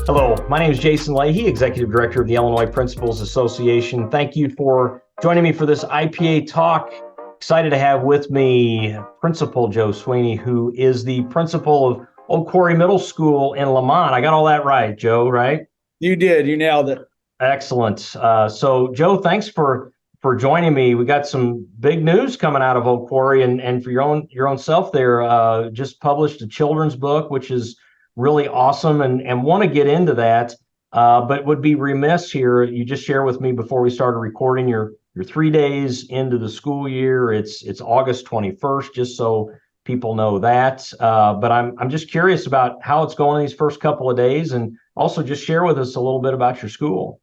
Hello, my name is Jason Leahy, Executive Director of the Illinois Principals Association. Thank you for joining me for this IPA talk. Excited to have with me Principal Joe Sweeney, who is the principal of Old Quarry Middle School in Lamont. I got all that right, Joe, right? You did. You nailed it. Excellent. So, Joe, thanks for joining me. We got some big news coming out of Old Quarry, and for your own self there, just published a children's book, which is really awesome, and want to get into that. But would be remiss here. You just share with me before we started recording. You're 3 days into the school year. It's August 21st, just so people know that. But I'm just curious about how it's going these first couple of days, and also just share with us a little bit about your school.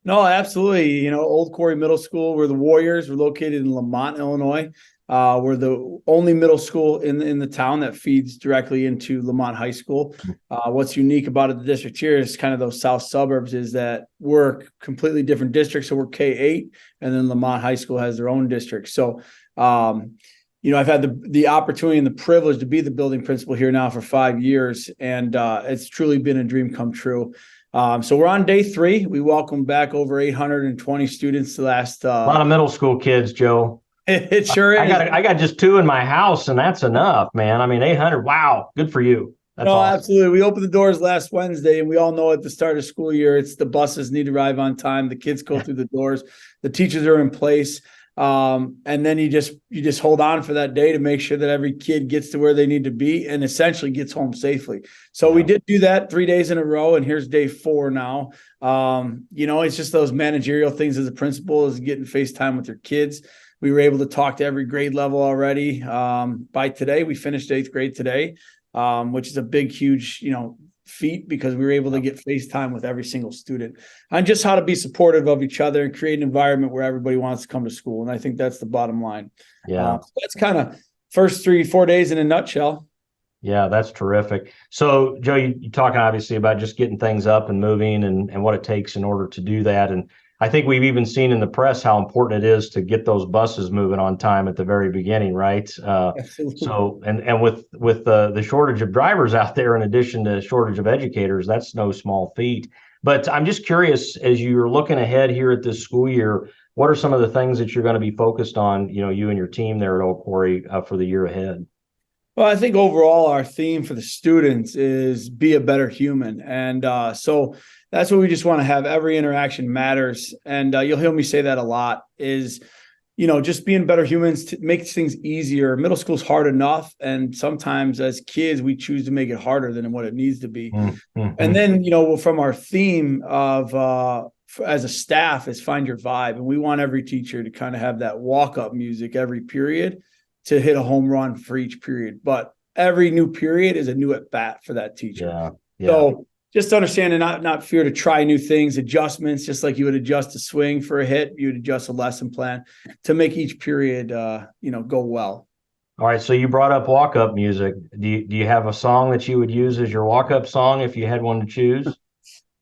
No, absolutely. Old Quarry Middle School, we're the Warriors. We're located in Lamont, Illinois. We're the only middle school in the town that feeds directly into Lamont High School. What's unique about the district here is kind of those south suburbs is that we're completely different districts. So we're K-8, and then Lamont High School has their own district. So, I've had the opportunity and the privilege to be the building principal here now for 5 years, and it's truly been a dream come true. So we're on day 3. We welcome back over 820 students the last. A lot of middle school kids, Joe. It sure is. I got just 2 in my house, and that's enough, man. I mean, 800. Wow, good for you. That's awesome. Absolutely. We opened the doors last Wednesday, and we all know at the start of school year, it's the buses need to arrive on time. The kids go through the doors. The teachers are in place. And then you just hold on for that day to make sure that every kid gets to where they need to be and essentially gets home safely. So we did do that 3 days in a row, and here's day 4 now. It's just those managerial things as a principal is getting FaceTime with your kids. We were able to talk to every grade level already. By today, we finished 8th grade today, which is a big, huge, feat because we were able to get FaceTime with every single student and just how to be supportive of each other and create an environment where everybody wants to come to school. And I think that's the bottom line. Yeah. So that's kind of first 3-4 days in a nutshell. Yeah, that's terrific. So, Joe, you're talking obviously about just getting things up and moving and what it takes in order to do that. And I think we've even seen in the press how important it is to get those buses moving on time at the very beginning, right? So, and with the shortage of drivers out there, in addition to shortage of educators, that's no small feat. But I'm just curious, as you're looking ahead here at this school year, what are some of the things that you're going to be focused on, you and your team there at Old Quarry for the year ahead? Well, I think overall our theme for the students is be a better human. And so that's what we just want to have. Every interaction matters. And you'll hear me say that a lot is, just being better humans makes things easier. Middle school's hard enough. And sometimes as kids, we choose to make it harder than what it needs to be. Mm-hmm. And then, from our theme of as a staff is find your vibe. And we want every teacher to kind of have that walk-up music every period to hit a home run for each period. But every new period is a new at bat for that teacher. Yeah. So just understand and not fear to try new things, adjustments, just like you would adjust a swing for a hit, you would adjust a lesson plan to make each period, go well. All right. So you brought up walk-up music. Do you have a song that you would use as your walk-up song if you had one to choose?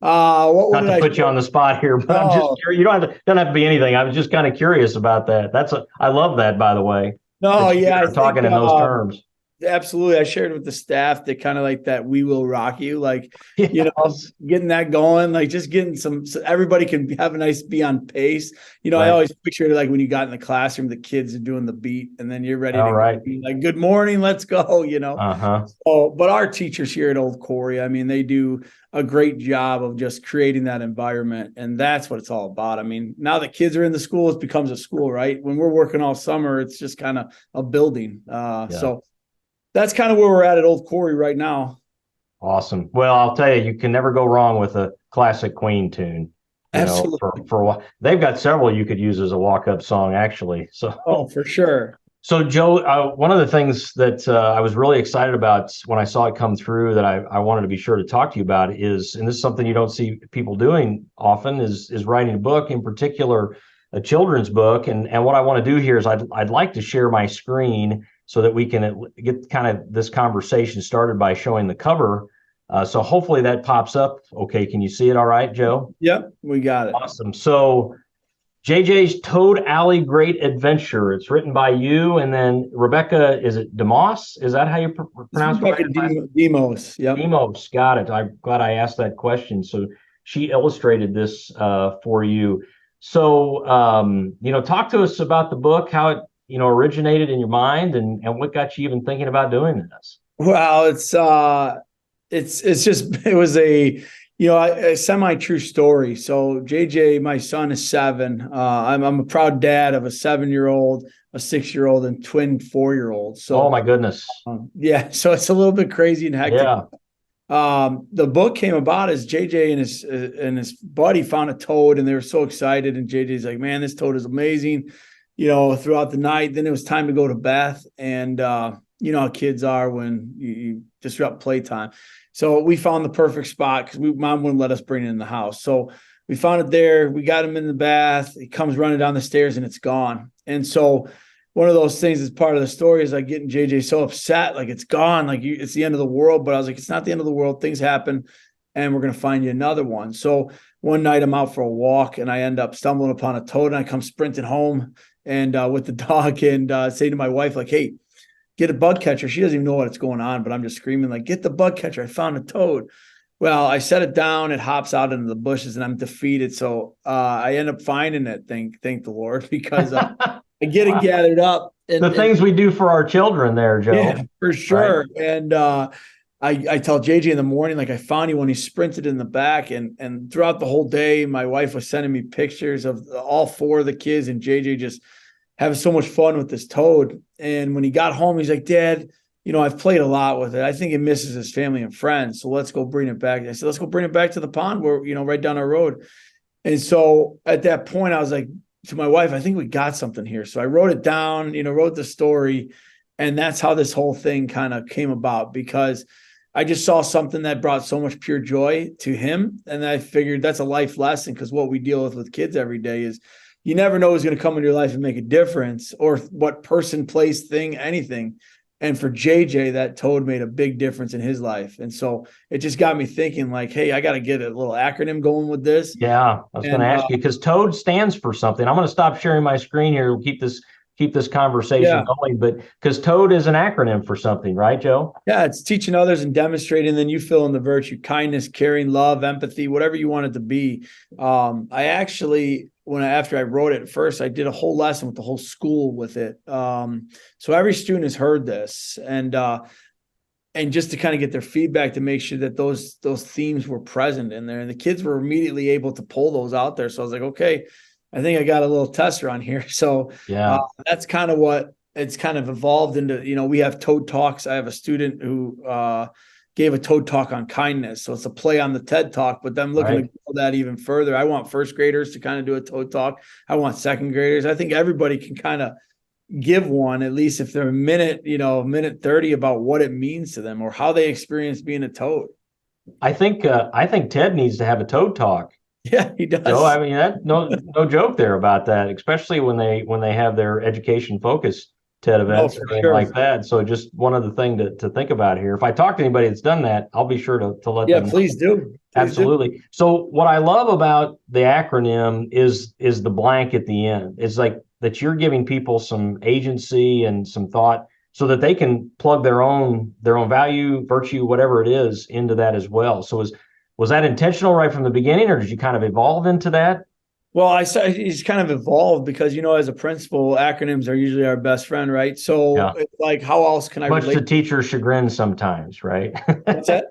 Not to put you on the spot here, but I'm just curious. You don't have to be anything. I was just kind of curious about that. I love that, by the way. No, yeah. Talking in those terms. Absolutely. I shared with the staff that kind of like that we will rock you, like, getting that going, like just getting so everybody can have a nice be on pace. Right. I always pictured it like when you got in the classroom, the kids are doing the beat and then you're ready to be like, good morning, let's go, Uh-huh. So, but our teachers here at Old Quarry, I mean, they do a great job of just creating that environment. And that's what it's all about. I mean, now that kids are in the school, it becomes a school, right? When we're working all summer, it's just kind of a building. So that's kind of where we're at Old Quarry right now. Awesome. Well, I'll tell you can never go wrong with a classic Queen tune. Absolutely. For a while. They've got several you could use as a walk-up song, actually. So, for sure. So, Joe, one of the things that I was really excited about when I saw it come through that I wanted to be sure to talk to you about is, and this is something you don't see people doing often, is writing a book, in particular, a children's book. And what I want to do here is I'd like to share my screen so that we can get kind of this conversation started by showing the cover. So hopefully that pops up. Okay, can you see it all right, Joe? Yep, we got it. Awesome. So JJ's Toad Alley Great Adventure. It's written by you, and then Rebecca, is it DeMoss? Is that how you pronounce Rebecca it? Demos. Yep. Demos, got it. I'm glad I asked that question. So she illustrated this for you. So, talk to us about the book, how it, originated in your mind, and what got you even thinking about doing this. Well, it's just it was a semi-true story. So JJ, my son, is 7. I'm a proud dad of a 7-year-old, a 6-year-old, and twin 4-year-old. So Oh my goodness. yeah, so it's a little bit crazy and hectic. Yeah. The book came about as JJ and his buddy found a toad, and they were so excited. And JJ's like, "Man, this toad is amazing!" Throughout the night. Then it was time to go to Beth, and you know how kids are when you disrupt playtime. So we found the perfect spot because mom wouldn't let us bring it in the house. So we found it there. We got him in the bath. He comes running down the stairs and it's gone. And so one of those things as part of the story is like getting JJ so upset, like it's gone, like it's the end of the world. But I was like, it's not the end of the world. Things happen, and we're going to find you another one. So one night I'm out for a walk and I end up stumbling upon a toad, and I come sprinting home and with the dog and say to my wife, like, hey, get a bug catcher. She doesn't even know what's going on, but I'm just screaming like, get the bug catcher. I found a toad. Well, I set it down. It hops out into the bushes and I'm defeated. So I end up finding it. Thank the Lord, because I get it gathered up. The things we do for our children there, Joe. Yeah, for sure. Right? And I tell JJ in the morning, like, I found you when he sprinted in the back. And throughout the whole day, my wife was sending me pictures of all 4 of the kids and JJ just having so much fun with this toad. And when he got home, he's like, Dad, I've played a lot with it. I think it misses his family and friends. So let's go bring it back. I said, let's go bring it back to the pond where, right down our road. And so at that point, I was like to my wife, I think we got something here. So I wrote it down, wrote the story. And that's how this whole thing kind of came about, because I just saw something that brought so much pure joy to him. And I figured that's a life lesson, because what we deal with kids every day is you never know who's going to come into your life and make a difference, or what person, place, thing, anything. And for JJ, that toad made a big difference in his life. And so it just got me thinking, like, hey, I got to get a little acronym going with this. Yeah, I was going to ask you, because TOAD stands for something. I'm going to stop sharing my screen here. We'll keep this conversation going, but because TOAD is an acronym for something, right, Joe? Yeah, it's teaching others and demonstrating. Then you fill in the virtue: kindness, caring, love, empathy, whatever you want it to be. I actually, after I wrote it first, I did a whole lesson with the whole school with it. So every student has heard this, and just to kind of get their feedback to make sure that those themes were present in there, and the kids were immediately able to pull those out there. So I was like, okay, I think I got a little tester on here. So yeah, that's kind of what it's kind of evolved into. We have TOAD Talks. I have a student who gave a TOAD Talk on kindness. So it's a play on the TED Talk, but I'm looking to go that even further. I want first graders to kind of do a TOAD Talk. I want second graders. I think everybody can kind of give one, at least if they're a minute 30, about what it means to them or how they experience being a toad. I think Ted needs to have a TOAD Talk. Yeah, he does. So I mean, that no joke there about that, especially when they have their education focused TED events or anything like that. So just one other thing to think about here. If I talk to anybody that's done that, I'll be sure to let them know. Please do. Absolutely. So what I love about the acronym is the blank at the end. It's like that you're giving people some agency and some thought so that they can plug their own value, virtue, whatever it is, into that as well. So was that intentional right from the beginning, or did you kind of evolve into that? Well, he's kind of evolved because, as a principal, acronyms are usually our best friend, right? So it's like, how else can I relate? Much to teachers' chagrin sometimes, right? What's that?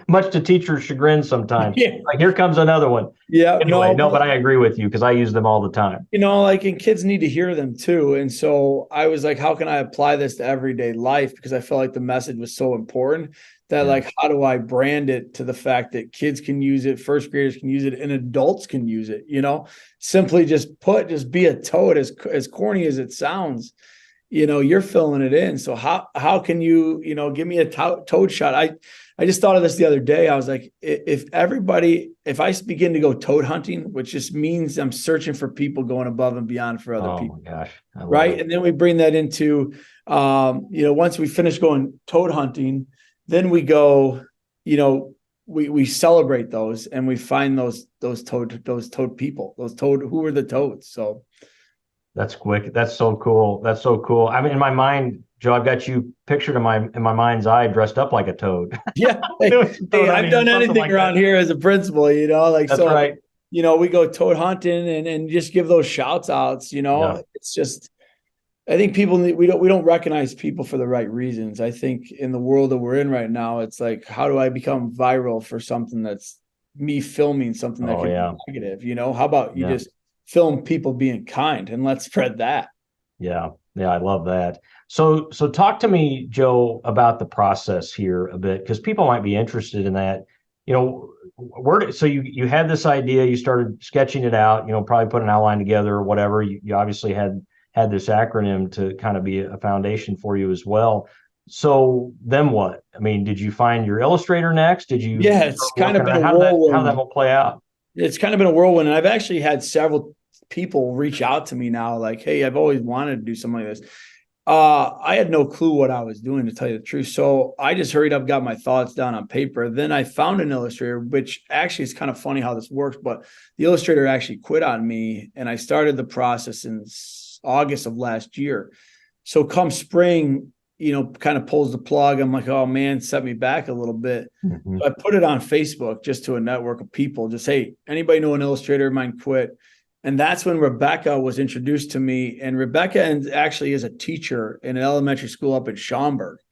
Much to teachers' chagrin sometimes. Yeah. Like, here comes another one. Yeah. Anyway, but I agree with you because I use them all the time. And kids need to hear them too. And so I was like, how can I apply this to everyday life? Because I felt like the message was so important that like, how do I brand it to the fact that kids can use it, first graders can use it, and adults can use it, simply just be a toad, as corny as it sounds, you're filling it in. So how can you, give me a toad shot? I just thought of this the other day. I was like, if I begin to go toad hunting, which just means I'm searching for people going above and beyond for other people. Oh my gosh. Right. And then we bring that into, once we finish going toad hunting, then we go, we celebrate those, and we find those toad people, who are the toads. So That's quick. That's so cool. That's so cool. I mean, in my mind, Joe, I've got you pictured in my mind's eye, dressed up like a toad. yeah, Doing some toad hey, I've hunting or done something anything like around that. here as a principal, like That's so. right. We go toad hunting and just give those shouts outs. Yeah. It's just, I think people we don't recognize people for the right reasons. I think in the world that we're in right now, it's like, how do I become viral for something that's me filming something that Oh could yeah. be negative? How about you Yeah. just film people being kind, and let's spread that. Yeah. Yeah. I love that. So talk to me, Joe, about the process here a bit, because people might be interested in that. So you had this idea, you started sketching it out, probably put an outline together or whatever. You obviously had this acronym to kind of be a foundation for you as well. So then what? I mean, did you find your illustrator next? Did you Yeah, start it's kind of working been on a how that whirlwind. will play out? It's kind of been a whirlwind, and I've actually had several people reach out to me now, like, "Hey, I've always wanted to do something like this." I had no clue what I was doing, to tell you the truth. So I just hurried up, got my thoughts down on paper. Then I found an illustrator, which actually is kind of funny how this works, but the illustrator actually quit on me, and I started the process in August of last year. So come spring, kind of pulls the plug. I'm like, oh man, set me back a little bit. Mhm. So I put it on Facebook just to a network of people. Just, hey, anybody know an illustrator of mine quit? And that's when Rebecca was introduced to me. And Rebecca actually is a teacher in an elementary school up in Schaumburg. Oh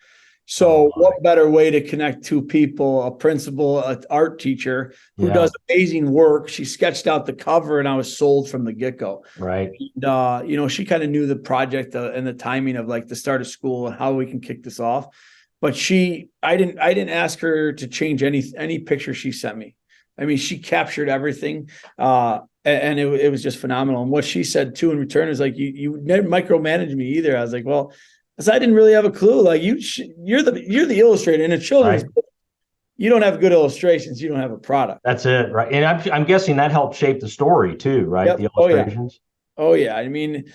So my. what better way to connect two people, a principal, an art teacher who Yeah. does amazing work. She sketched out the cover, and I was sold from the get-go. Right. And, she kind of knew the project and the timing of like the start of school and how we can kick this off. But I didn't ask her to change any picture she sent me. I mean, she captured everything. And it was just phenomenal. And what she said too in return is like, you never micromanage me either. I was like, well, I didn't really have a clue. Like you're the illustrator in a children's Right. book. You don't have good illustrations, you don't have a product. That's it. Right. And I'm guessing that helped shape the story too, right? Yep. The Oh yeah. illustrations. Oh yeah. I mean,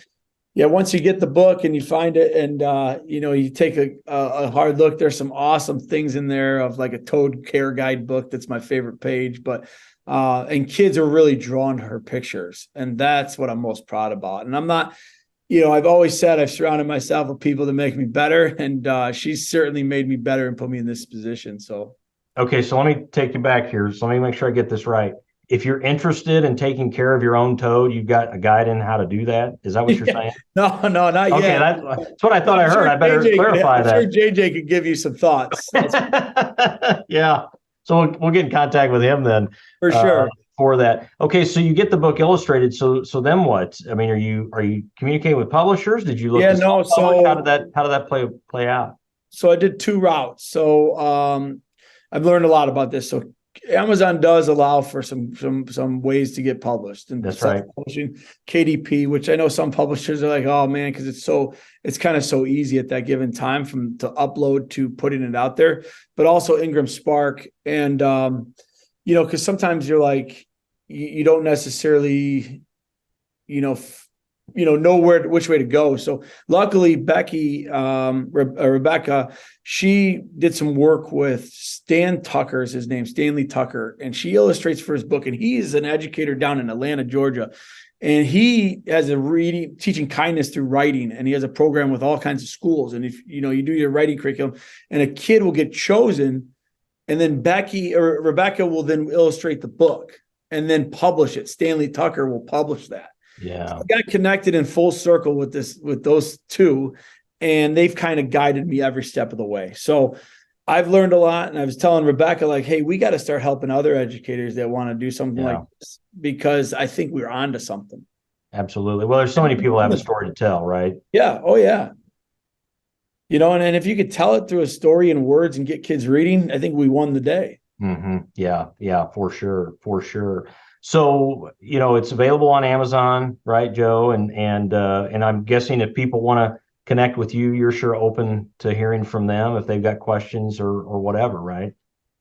yeah, once you get the book and you find it, and you take a hard look, there's some awesome things in there, of like a Toad care guide book. That's my favorite page. But and kids are really drawn to her pictures, and that's what I'm most proud about. And I'm not, I've always said I've surrounded myself with people that make me better, and she's certainly made me better and put me in this position. So Okay, so let me take you back here. So let me make sure I get this right. If you're interested in taking care of your own toad, you've got a guide in how to do that. Is that what you're yeah, saying? no, not Okay, yet. that's what I thought I I'm heard. sure I better clarify I'm sure that. JJ could give you some thoughts. That's Yeah. So we'll get in contact with him then for uh, sure. for that. Okay, so you get the book illustrated. So then what? I mean, are you communicating with publishers? Did you look Yeah, to no. self-publish? So How did that play out? so I did two routes. So I've learned a lot about this. So Amazon does allow for some ways to get published and That's right. self-publishing, KDP, which I know some publishers are like, oh man, because it's kind of so easy at that given time from to upload to putting it out there, but also Ingram Spark. And because sometimes you're like, you don't necessarily, you know, know which way to go. So luckily, Rebecca, she did some work with Stan Tucker's his name, Stanley Tucker, and she illustrates for his book. And he is an educator down in Atlanta, Georgia. And he has a teaching kindness through writing, and he has a program with all kinds of schools. And if you do your writing curriculum, and a kid will get chosen, and then Rebecca will then illustrate the book and then publish it. Stanley Tucker will publish that. Yeah. I got connected in full circle with those two, and they've kind of guided me every step of the way. So I've learned a lot, and I was telling Rebecca, like, hey, we got to start helping other educators that want to do something like this, because I think we're onto something. Absolutely. Well, there's so many people have a story to tell, right? Yeah. Oh yeah. And if you could tell it through a story in words and get kids reading, I think we won the day. Yeah, yeah, for sure, for sure. So, it's available on Amazon, right, Joe? And I'm guessing if people want to connect with you, you're sure open to hearing from them if they've got questions or whatever, right?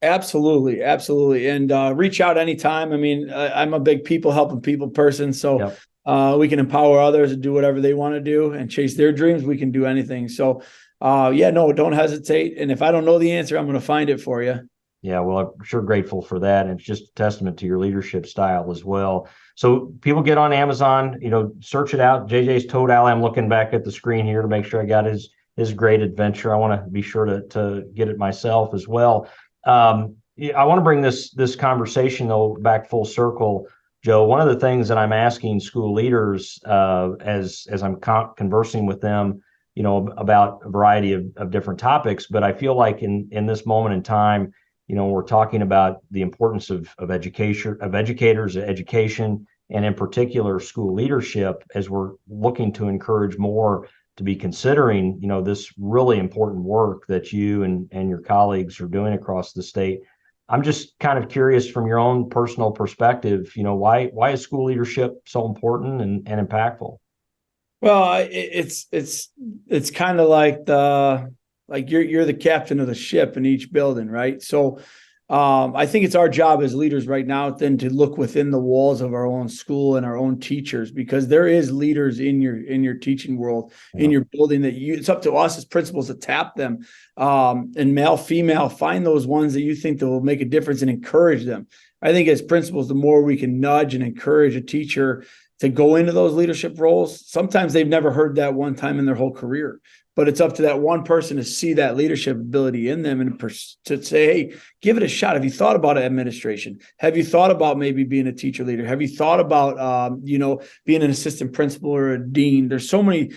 Absolutely, absolutely, and reach out anytime. I mean, I'm a big helping people person, so Yep. we can empower others to do whatever they want to do and chase their dreams. We can do anything. So, yeah, no, don't hesitate. And if I don't know the answer, I'm going to find it for you. Yeah, well, I'm sure grateful for that. And it's just a testament to your leadership style as well. So people get on Amazon, search it out. JJ's Toad Alley. I'm looking back at the screen here to make sure I got his great adventure. I want to be sure to get it myself as well. Yeah, I want to bring this conversation though back full circle, Joe. One of the things that I'm asking school leaders as I'm conversing with them, about a variety of different topics, but I feel like in this moment in time, we're talking about the importance of education, of educators, education, and in particular school leadership, as we're looking to encourage more to be considering, this really important work that you and your colleagues are doing across the state. I'm just kind of curious from your own personal perspective, why is school leadership so important and impactful? Well, it's kind of like you're the captain of the ship in each building, right? So I think it's our job as leaders right now then to look within the walls of our own school and our own teachers, because there is leaders in your teaching world, in your building that it's up to us as principals to tap them, and male, female, find those ones that you think that will make a difference and encourage them. I think as principals, the more we can nudge and encourage a teacher to go into those leadership roles, sometimes they've never heard that one time in their whole career. But it's up to that one person to see that leadership ability in them and to say, hey, give it a shot. Have you thought about administration? Have you thought about maybe being a teacher leader? Have you thought about, being an assistant principal or a dean? There's so many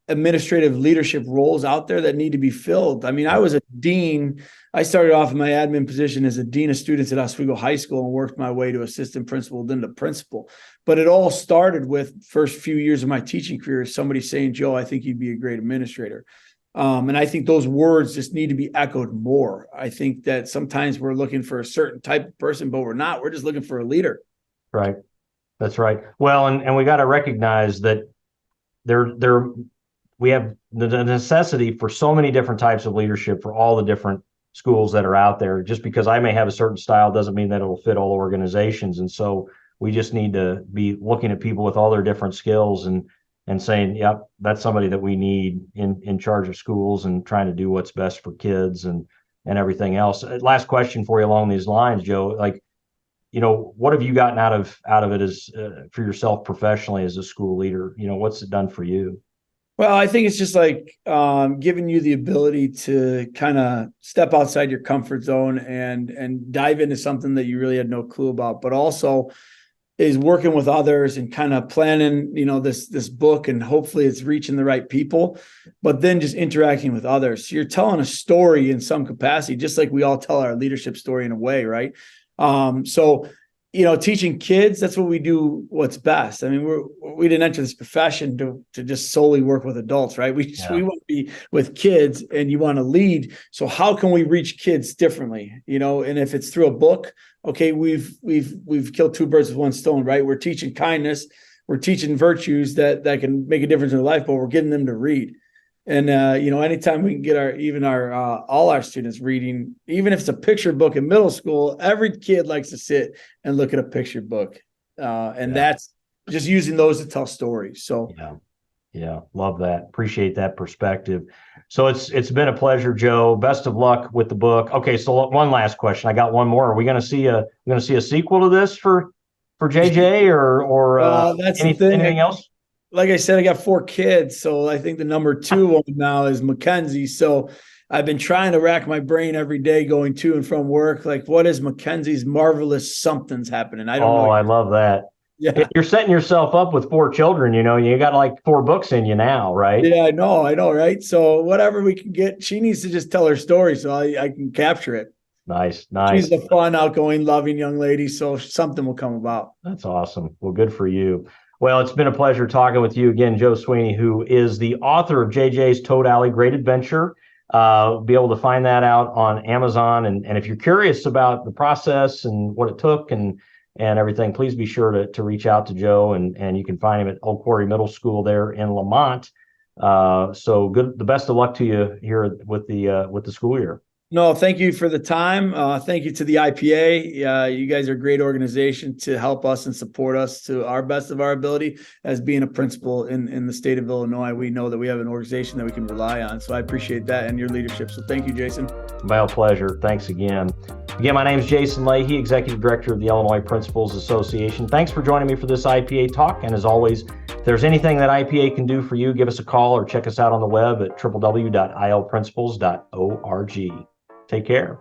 administrative leadership roles out there that need to be filled. I mean, I was a dean. I started off in my admin position as a dean of students at Oswego High School and worked my way to assistant principal, then to principal. But it all started with first few years of my teaching career, somebody saying, Joe, I think you'd be a great administrator. And I think those words just need to be echoed more. I think that sometimes we're looking for a certain type of person, but we're not. We're just looking for a leader. Right. That's right. Well, and we got to recognize that we have the necessity for so many different types of leadership for all the different schools that are out there. Just because I may have a certain style doesn't mean that it'll fit all organizations. And so we just need to be looking at people with all their different skills and saying, yep, that's somebody that we need in charge of schools and trying to do what's best for kids and everything else. Last question for you along these lines, Joe. Like, what have you gotten out of it as for yourself professionally as a school leader? What's it done for you? Well, I think it's just like giving you the ability to kind of step outside your comfort zone and dive into something that you really had no clue about, but also is working with others and kind of planning, this book, and hopefully it's reaching the right people, but then just interacting with others. So you're telling a story in some capacity, just like we all tell our leadership story in a way, right? So teaching kids, that's what we do, what's best. I mean, we didn't enter this profession to just solely work with adults, right? We want to be with kids, and you want to lead. So how can we reach kids differently? And if it's through a book, okay, we've killed two birds with one stone, right? We're teaching kindness, we're teaching virtues that can make a difference in their life, but we're getting them to read. And anytime we can get all our students reading, even if it's a picture book in middle school, every kid likes to sit and look at a picture book, that's just using those to tell stories. So yeah, love that. Appreciate that perspective. So it's been a pleasure, Joe. Best of luck with the book. Okay, so one last question. I got one more. Are we going to see a sequel to this for JJ or that's the thing. Anything else? Like I said, I got 4 kids. So I think the number 2 one now is Mackenzie. So I've been trying to rack my brain every day going to and from work. Like, what is Mackenzie's marvelous something's happening? I don't know. I love that. Yeah. You're setting yourself up with 4 children, you got like 4 books in you now, right? Yeah, I know. Right. So whatever we can get, she needs to just tell her story so I can capture it. Nice. She's a fun, outgoing, loving young lady. So something will come about. That's awesome. Well, good for you. Well, it's been a pleasure talking with you again, Joe Sweeney, who is the author of JJ's T.O.A.D. Alley, Great Adventure. Be able to find that out on Amazon. And if you're curious about the process and what it took and everything, please be sure to reach out to Joe, and you can find him at Old Quarry Middle School there in Lamont. So the best of luck to you here with the school year. No, thank you for the time. Thank you to the IPA. You guys are a great organization to help us and support us to our best of our ability. As being a principal in the state of Illinois, we know that we have an organization that we can rely on. So I appreciate that and your leadership. So thank you, Jason. My pleasure. Thanks again. Again, my name is Jason Leahy, Executive Director of the Illinois Principals Association. Thanks for joining me for this IPA talk. And as always, if there's anything that IPA can do for you, give us a call or check us out on the web at www.ilprincipals.org. Take care.